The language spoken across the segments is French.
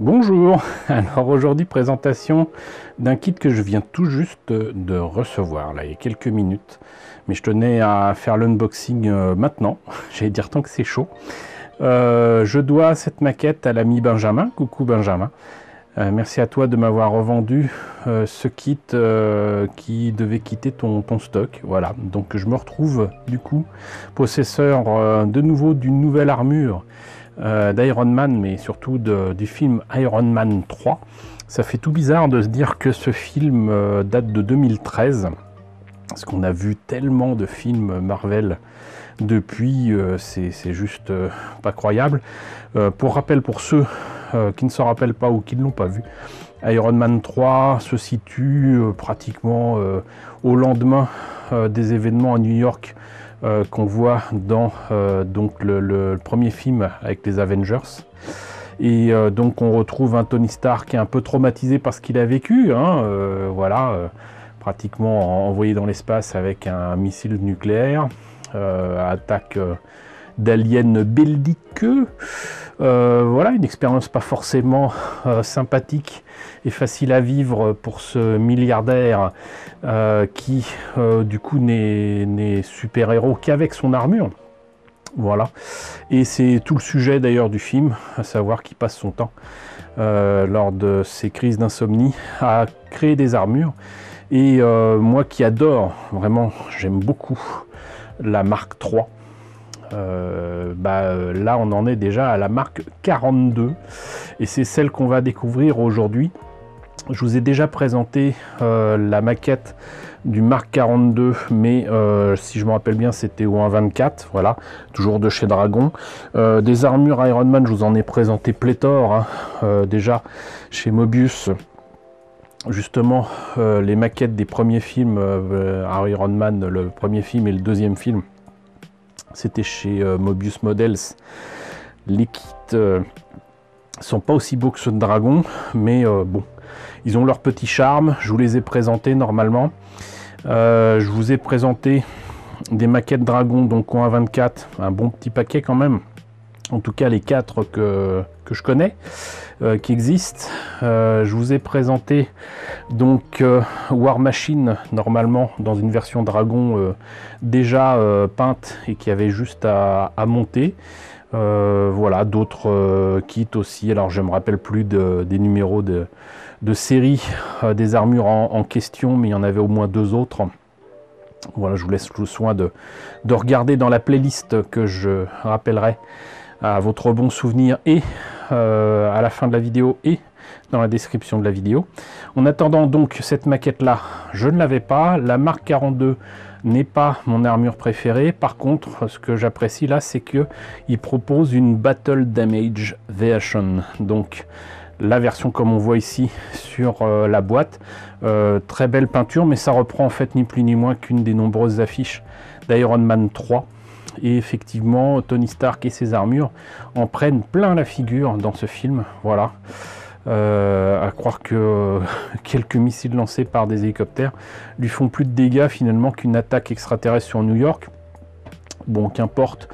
Bonjour, alors aujourd'hui présentation d'un kit que je viens tout juste de recevoir là il y a quelques minutes, mais je tenais à faire l'unboxing maintenant, j'allais dire tant que c'est chaud. Je dois cette maquette à l'ami Benjamin, coucou Benjamin. Merci à toi de m'avoir revendu ce kit qui devait quitter ton stock. Voilà, donc je me retrouve du coup possesseur de nouveau d'une nouvelle armure d'Iron Man, mais surtout du film Iron Man 3. Ça fait tout bizarre de se dire que ce film date de 2013, parce qu'on a vu tellement de films Marvel depuis, c'est juste pas croyable. Pour rappel, pour ceux qui ne se rappellent pas ou qui ne l'ont pas vu, Iron Man 3 se situe pratiquement au lendemain des événements à New York qu'on voit dans donc le premier film avec les Avengers. Et donc on retrouve un Tony Stark qui est un peu traumatisé par ce qu'il a vécu, hein, pratiquement envoyé dans l'espace avec un missile nucléaire, attaque d'aliens belliqueux. Voilà, une expérience pas forcément sympathique et facile à vivre pour ce milliardaire qui du coup n'est super-héros qu'avec son armure. Voilà, et c'est tout le sujet d'ailleurs du film, à savoir qu'il passe son temps lors de ses crises d'insomnie à créer des armures. Et moi qui adore, vraiment j'aime beaucoup la marque 3, là on en est déjà à la marque 42 et c'est celle qu'on va découvrir aujourd'hui. Je vous ai déjà présenté la maquette du Mark 42, mais si je me rappelle bien c'était au 1.24, voilà, toujours de chez Dragon. Des armures Iron Man, je vous en ai présenté pléthore, hein, déjà chez Mobius. Justement, les maquettes des premiers films Iron Man, le premier film et le deuxième film, c'était chez Mobius Models. Les kits sont pas aussi beaux que ceux de Dragon, mais bon, ils ont leur petit charme. Je vous les ai présentés normalement. Je vous ai présenté des maquettes Dragon, donc en 1.24, un bon petit paquet quand même. En tout cas les 4 que je connais, qui existent. Je vous ai présenté donc War Machine, normalement dans une version Dragon déjà peinte et qui avait juste à monter. Voilà, d'autres kits aussi, alors je ne me rappelle plus des numéros de série des armures en question, mais il y en avait au moins 2 autres. Voilà, je vous laisse le soin de regarder dans la playlist que je rappellerai à votre bon souvenir et à la fin de la vidéo et dans la description de la vidéo. En attendant donc cette maquette là, je ne l'avais pas. La marque 42 n'est pas mon armure préférée. Par contre, ce que j'apprécie là, c'est que il propose une Battle Damage version. Donc la version comme on voit ici sur la boîte, très belle peinture, mais ça reprend en fait ni plus ni moins qu'une des nombreuses affiches d'Iron Man 3. Et effectivement, Tony Stark et ses armures en prennent plein la figure dans ce film. Voilà. À croire que quelques missiles lancés par des hélicoptères lui font plus de dégâts finalement qu'une attaque extraterrestre sur New York. Bon, qu'importe.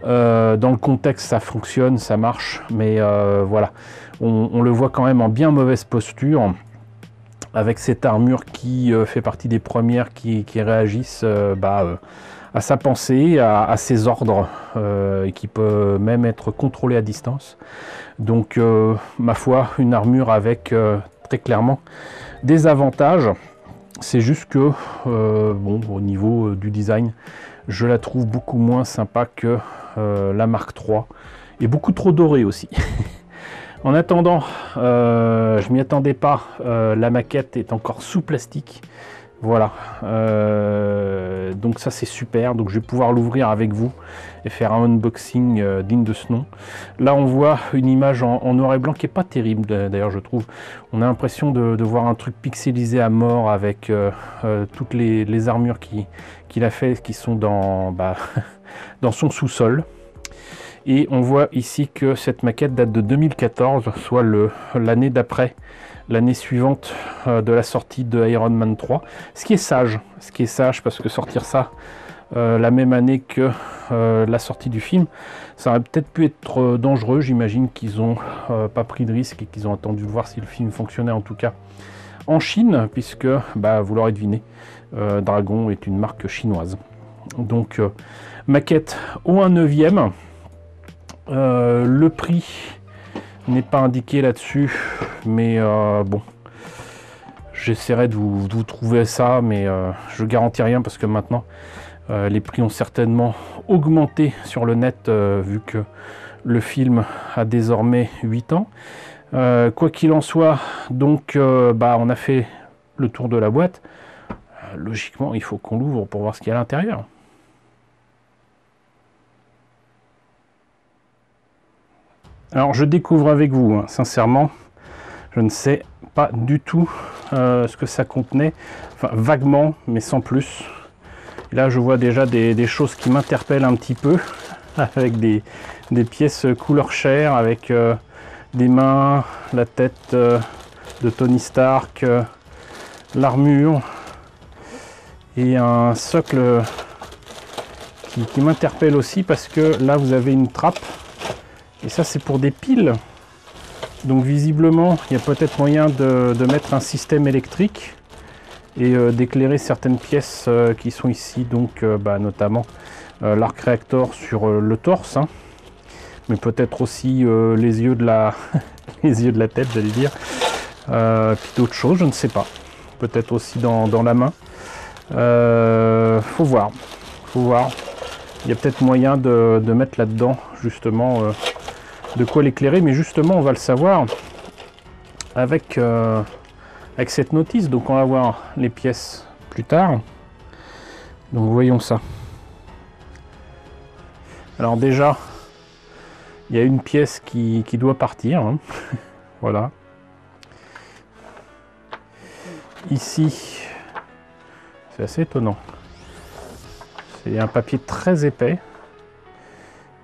Dans le contexte, ça fonctionne, ça marche. Mais voilà, on le voit quand même en bien mauvaise posture, avec cette armure qui fait partie des premières qui réagissent à sa pensée, à ses ordres, et qui peut même être contrôlée à distance. Donc, ma foi, une armure avec très clairement des avantages. C'est juste que, bon, au niveau du design, je la trouve beaucoup moins sympa que la Mark III, et beaucoup trop dorée aussi. En attendant, je m'y attendais pas, la maquette est encore sous plastique. Voilà, donc ça c'est super, donc je vais pouvoir l'ouvrir avec vous et faire un unboxing digne de ce nom. Là on voit une image en noir et blanc qui est pas terrible d'ailleurs, je trouve. On a l'impression de voir un truc pixelisé à mort avec toutes les armures qu'il a fait, qui sont dans, dans son sous-sol. Et on voit ici que cette maquette date de 2014, soit l'année d'après, l'année suivante de la sortie de Iron Man 3. Ce qui est sage parce que sortir ça la même année que la sortie du film. Ça aurait peut-être pu être dangereux. J'imagine qu'ils n'ont pas pris de risque et qu'ils ont attendu de voir si le film fonctionnait, en tout cas en Chine, puisque vous l'aurez deviné, Dragon est une marque chinoise. Donc maquette au 1/9. Le prix n'est pas indiqué là-dessus, mais bon, j'essaierai de vous trouver ça, mais je garantis rien parce que maintenant les prix ont certainement augmenté sur le net vu que le film a désormais 8 ans. Quoi qu'il en soit, donc on a fait le tour de la boîte. Logiquement, il faut qu'on l'ouvre pour voir ce qu'il y a à l'intérieur. Alors je découvre avec vous, hein, sincèrement, je ne sais pas du tout ce que ça contenait, enfin vaguement, mais sans plus. Et là je vois déjà des choses qui m'interpellent un petit peu, avec des pièces couleur chair, avec des mains, la tête de Tony Stark, l'armure, et un socle qui m'interpelle aussi parce que là vous avez une trappe. Et ça c'est pour des piles, donc visiblement il y a peut-être moyen de mettre un système électrique et d'éclairer certaines pièces qui sont ici, donc notamment l'arc réacteur sur le torse, hein, mais peut-être aussi les yeux de la les yeux de la tête, j'allais dire, puis d'autres choses, je ne sais pas, peut-être aussi dans la main. Faut voir, il y a peut-être moyen de mettre là-dedans justement de quoi l'éclairer, mais justement on va le savoir avec cette notice. Donc on va voir les pièces plus tard, donc voyons ça. Alors déjà il y a une pièce qui doit partir, hein. Voilà, ici c'est assez étonnant, c'est un papier très épais.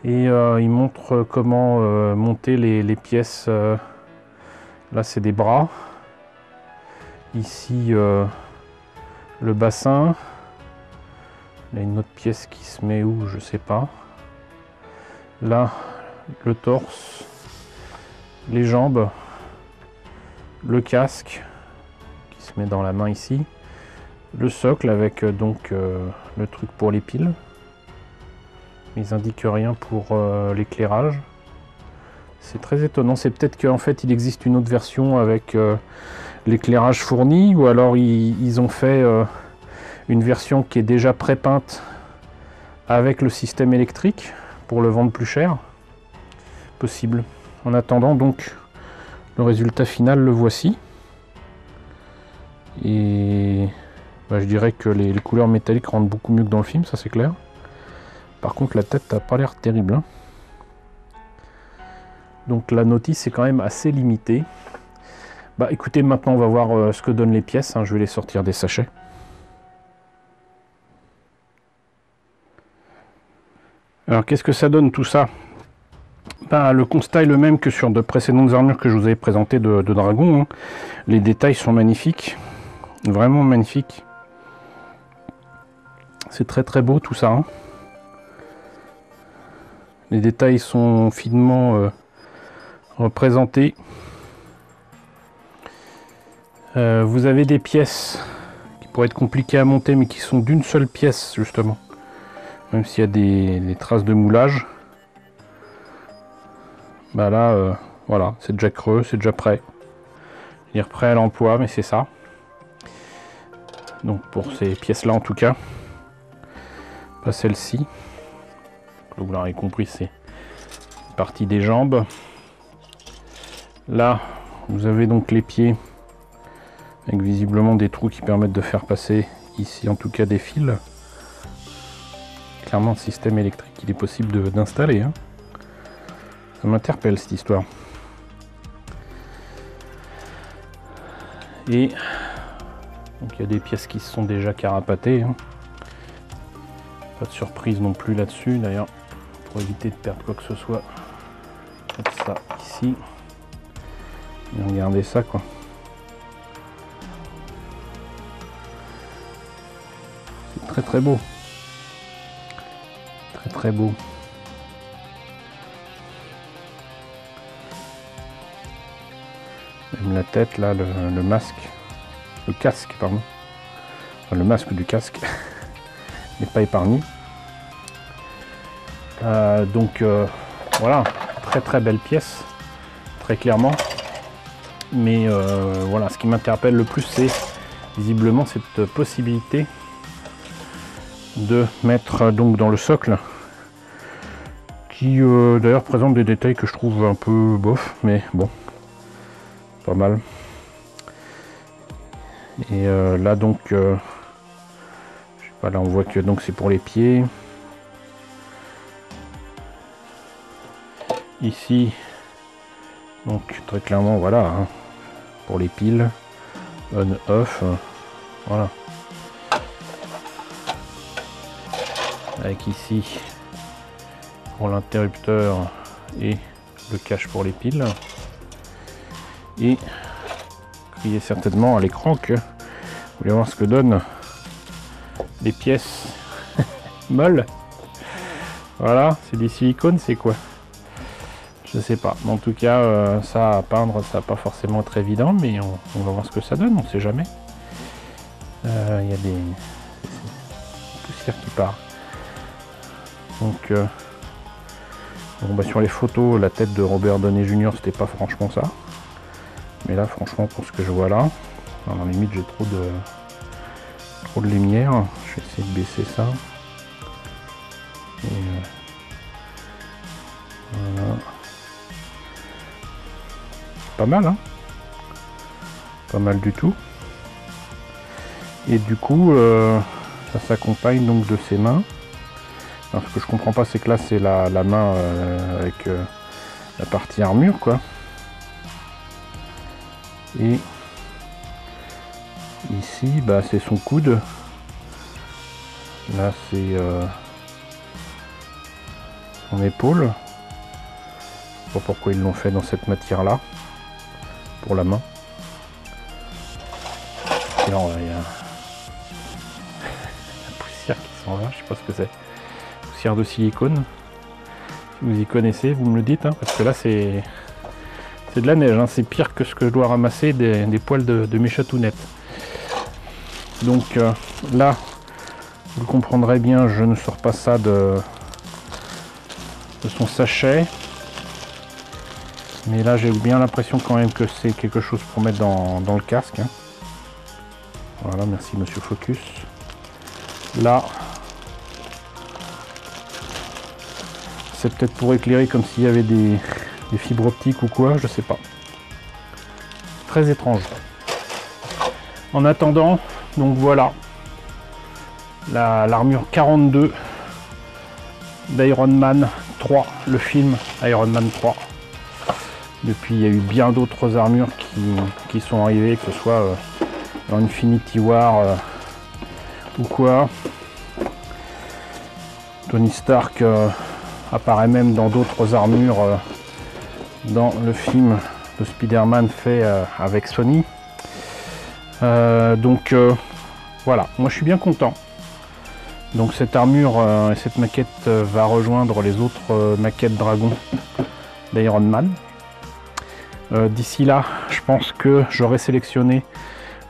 Et il montre comment monter les pièces. Là c'est des bras. Ici le bassin. Il y a une autre pièce qui se met où, je sais pas. Là le torse, les jambes, le casque qui se met dans la main ici, le socle avec donc le truc pour les piles. Ils indiquent rien pour l'éclairage. C'est très étonnant. C'est peut-être qu'en fait il existe une autre version avec l'éclairage fourni, ou alors ils ont fait une version qui est déjà pré-peinte avec le système électrique pour le vendre plus cher. Possible. En attendant, donc le résultat final, le voici. Et je dirais que les couleurs métalliques rendent beaucoup mieux que dans le film, ça c'est clair. Par contre la tête n'a pas l'air terrible, hein. Donc la notice est quand même assez limitée. Écoutez, maintenant on va voir ce que donnent les pièces, hein. Je vais les sortir des sachets. Alors qu'est-ce que ça donne tout ça? Le constat est le même que sur de précédentes armures que je vous avais présentées de Dragon, hein. Les détails sont magnifiques, vraiment magnifiques. C'est très très beau tout ça, hein. Les détails sont finement représentés. Vous avez des pièces qui pourraient être compliquées à monter, mais qui sont d'une seule pièce justement. Même s'il y a des traces de moulage. Là, voilà, c'est déjà creux, c'est déjà prêt. Dire prêt à l'emploi, mais c'est ça. Donc pour ces pièces-là en tout cas. Pas celle-ci. Vous l'aurez compris, c'est une partie des jambes. Là, vous avez donc les pieds avec visiblement des trous qui permettent de faire passer ici en tout cas des fils. Clairement, le système électrique, il est possible d'installer, hein. Ça m'interpelle cette histoire. Et donc il y a des pièces qui se sont déjà carapatées, hein. Pas de surprise non plus là-dessus. D'ailleurs, pour éviter de perdre quoi que ce soit, comme ça ici. Et regardez ça, quoi. C'est très très beau. très beau. Même la tête là, le masque, le casque pardon, enfin, le masque du casque n'est pas épargné. Donc voilà, très belle pièce, très clairement. Mais voilà, ce qui m'interpelle le plus, c'est visiblement cette possibilité de mettre donc dans le socle, qui d'ailleurs présente des détails que je trouve un peu bof, mais bon, pas mal. Et là donc, je sais pas, là on voit que donc c'est pour les pieds. Ici, donc très clairement, voilà, hein, pour les piles, on/off, voilà. Avec ici pour l'interrupteur et le cache pour les piles. Et criez certainement à l'écran que vous voulez voir ce que donnent les pièces molles. Voilà, c'est des silicones, c'est quoi? Je sais pas. En tout cas, ça à peindre, ça va pas forcément être évident, mais on va voir ce que ça donne, on sait jamais. Il y a des poussières qui part. Donc, bon, bah, sur les photos, la tête de Robert Downey Jr. c'était pas franchement ça. Mais là, franchement, pour ce que je vois là, alors, limite j'ai trop de lumière. Je vais essayer de baisser ça. Et, voilà. Pas mal, hein, pas mal du tout. Et du coup, ça s'accompagne donc de ses mains. Alors, ce que je comprends pas, c'est que là, c'est la main avec la partie armure, quoi. Et ici, bah, c'est son coude. Là, c'est son épaule. Je sais pas pourquoi ils l'ont fait dans cette matière-là. Pour la main. Et alors, il y a la poussière qui s'en va, je sais pas ce que c'est. Poussière de silicone. Si vous y connaissez, vous me le dites, hein, parce que là c'est de la neige, hein, c'est pire que ce que je dois ramasser des poils de mes chatounettes. Donc là, vous le comprendrez bien, je ne sors pas ça de son sachet. Mais là, j'ai bien l'impression quand même que c'est quelque chose pour mettre dans le casque. Hein. Voilà, merci Monsieur Focus. Là, c'est peut-être pour éclairer comme s'il y avait des fibres optiques ou quoi, je sais pas. Très étrange. En attendant, donc voilà, l'armure 42 d'Iron Man 3, le film Iron Man 3. Depuis, il y a eu bien d'autres armures qui sont arrivées, que ce soit dans Infinity War ou quoi. Tony Stark apparaît même dans d'autres armures dans le film de Spider-Man fait avec Sony. Donc voilà, moi je suis bien content. Donc cette armure et cette maquette va rejoindre les autres maquettes Dragon d'Iron Man. D'ici là, je pense que j'aurai sélectionné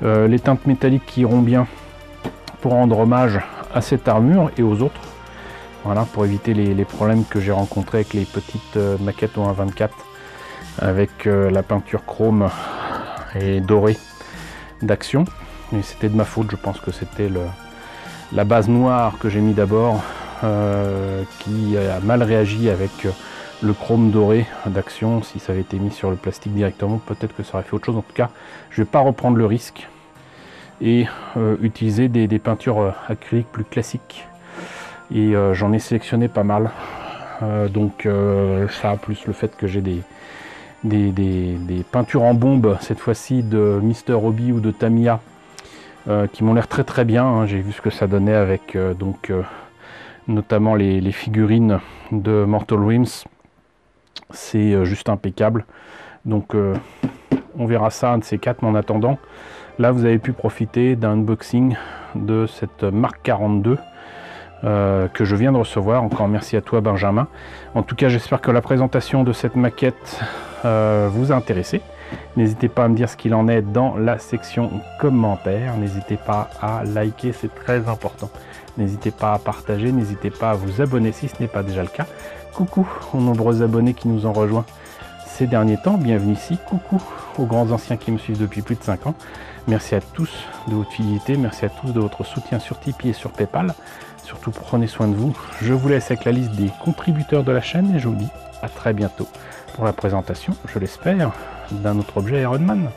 les teintes métalliques qui iront bien pour rendre hommage à cette armure et aux autres. Voilà, pour éviter les problèmes que j'ai rencontrés avec les petites maquettes au 1.24 avec la peinture chrome et dorée d'Action. Mais c'était de ma faute, je pense que c'était la base noire que j'ai mis d'abord qui a mal réagi avec le chrome doré d'Action. Si ça avait été mis sur le plastique directement, peut-être que ça aurait fait autre chose. En tout cas, je ne vais pas reprendre le risque et utiliser des peintures acryliques plus classiques. Et j'en ai sélectionné pas mal. Donc ça, plus le fait que j'ai des peintures en bombe, cette fois-ci de Mr. Hobby ou de Tamiya, qui m'ont l'air très bien. Hein. J'ai vu ce que ça donnait avec notamment les figurines de Mortal Realms. C'est juste impeccable. Donc on verra ça un de ces quatre, mais en attendant, là vous avez pu profiter d'un unboxing de cette Mark 42 que je viens de recevoir. Encore merci à toi Benjamin. En tout cas, j'espère que la présentation de cette maquette vous a intéressé. N'hésitez pas à me dire ce qu'il en est dans la section commentaires. N'hésitez pas à liker, c'est très important. N'hésitez pas à partager, n'hésitez pas à vous abonner si ce n'est pas déjà le cas. Coucou aux nombreux abonnés qui nous ont rejoints ces derniers temps, bienvenue ici. Coucou aux grands anciens qui me suivent depuis plus de 5 ans. Merci à tous de votre fidélité, merci à tous de votre soutien sur Tipeee et sur Paypal. Surtout prenez soin de vous. Je vous laisse avec la liste des contributeurs de la chaîne et je vous dis à très bientôt pour la présentation, je l'espère, d'un autre objet Iron Man.